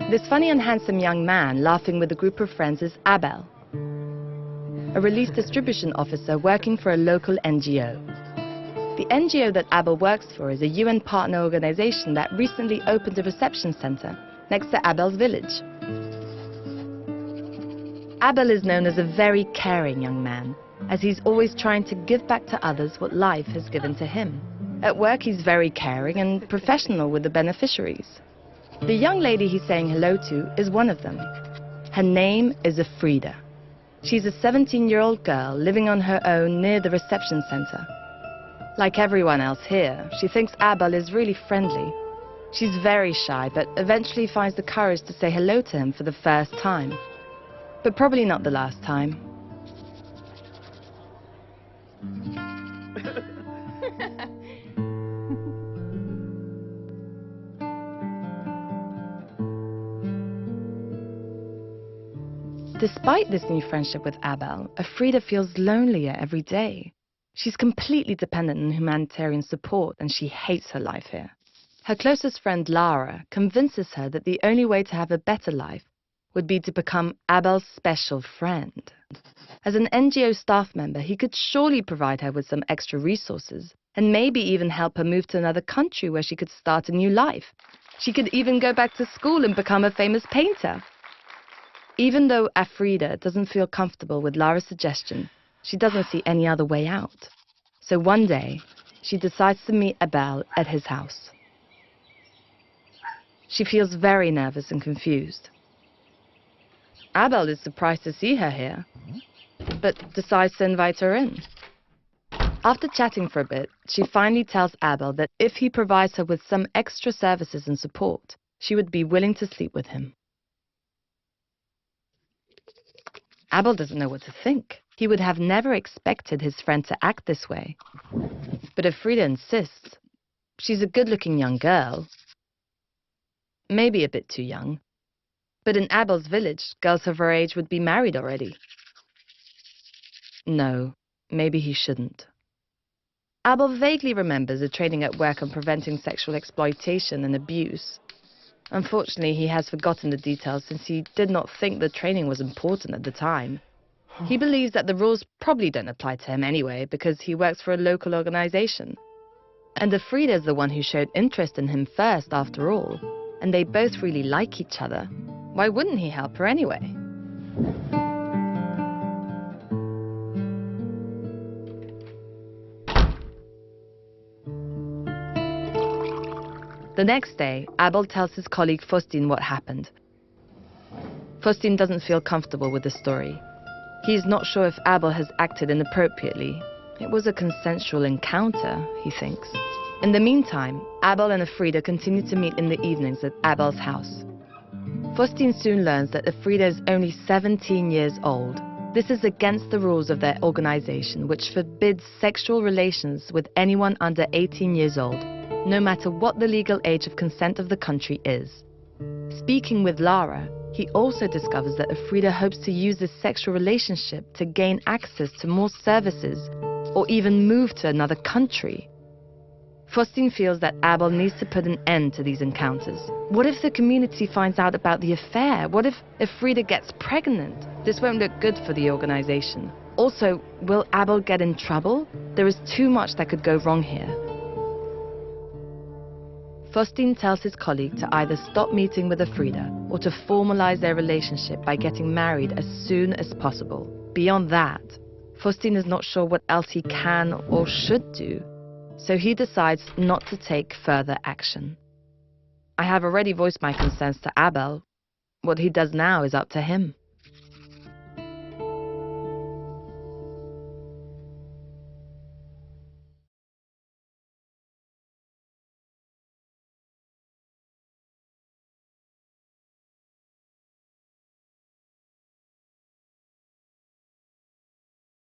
This funny and handsome young man laughing with a group of friends is Abel, a relief distribution officer working for a local NGO. The NGO that Abel works for is a UN partner organization that recently opened a reception center next to Abel's village. Abel is known as a very caring young man, as he's always trying to give back to others what life has given to him. At work, he's very caring and professional with the beneficiaries. The young lady he's saying hello to is one of them. Her name is Afrida. She's a 17-year-old girl living on her own near the reception center. Like everyone else here, she thinks Abel is really friendly. She's very shy, but eventually finds the courage to say hello to him for the first time. But probably not the last time. Despite this new friendship with Abel, Afrida feels lonelier every day. She's completely dependent on humanitarian support and she hates her life here. Her closest friend Lara convinces her that the only way to have a better life would be to become Abel's special friend. As an NGO staff member, he could surely provide her with some extra resources and maybe even help her move to another country where she could start a new life. She could even go back to school and become a famous painter. Even though Afrida doesn't feel comfortable with Lara's suggestion, she doesn't see any other way out. So one day, she decides to meet Abel at his house. She feels very nervous and confused. Abel is surprised to see her here, but decides to invite her in. After chatting for a bit, she finally tells Abel that if he provides her with some extra services and support, she would be willing to sleep with him. Abel doesn't know what to think. He would have never expected his friend to act this way. But Afrida insists. She's a good-looking young girl. Maybe a bit too young. But in Abel's village, girls of her age would be married already. No, maybe he shouldn't. Abel vaguely remembers a training at work on preventing sexual exploitation and abuse. Unfortunately, he has forgotten the details since he did not think the training was important at the time. He believes that the rules probably don't apply to him anyway because he works for a local organization. And Afrida is the one who showed interest in him first, after all. And they both really like each other. Why wouldn't he help her anyway? The next day, Abel tells his colleague Faustin what happened. Faustin doesn't feel comfortable with the story. He's not sure if Abel has acted inappropriately. It was a consensual encounter, he thinks. In the meantime, Abel and Afrida continue to meet in the evenings at Abel's house. Faustin soon learns that Afrida is only 17 years old. This is against the rules of their organization, which forbids sexual relations with anyone under 18 years old, no matter what the legal age of consent of the country is. Speaking with Lara, he also discovers that Afrida hopes to use this sexual relationship to gain access to more services or even move to another country. Faustin feels that Abel needs to put an end to these encounters. What if the community finds out about the affair? What if Afrida gets pregnant? This won't look good for the organization. Also, will Abel get in trouble? There is too much that could go wrong here. Faustin tells his colleague to either stop meeting with Afrida or to formalize their relationship by getting married as soon as possible. Beyond that, Faustin is not sure what else he can or should do. So he decides not to take further action. I have already voiced my concerns to Abel. What he does now is up to him.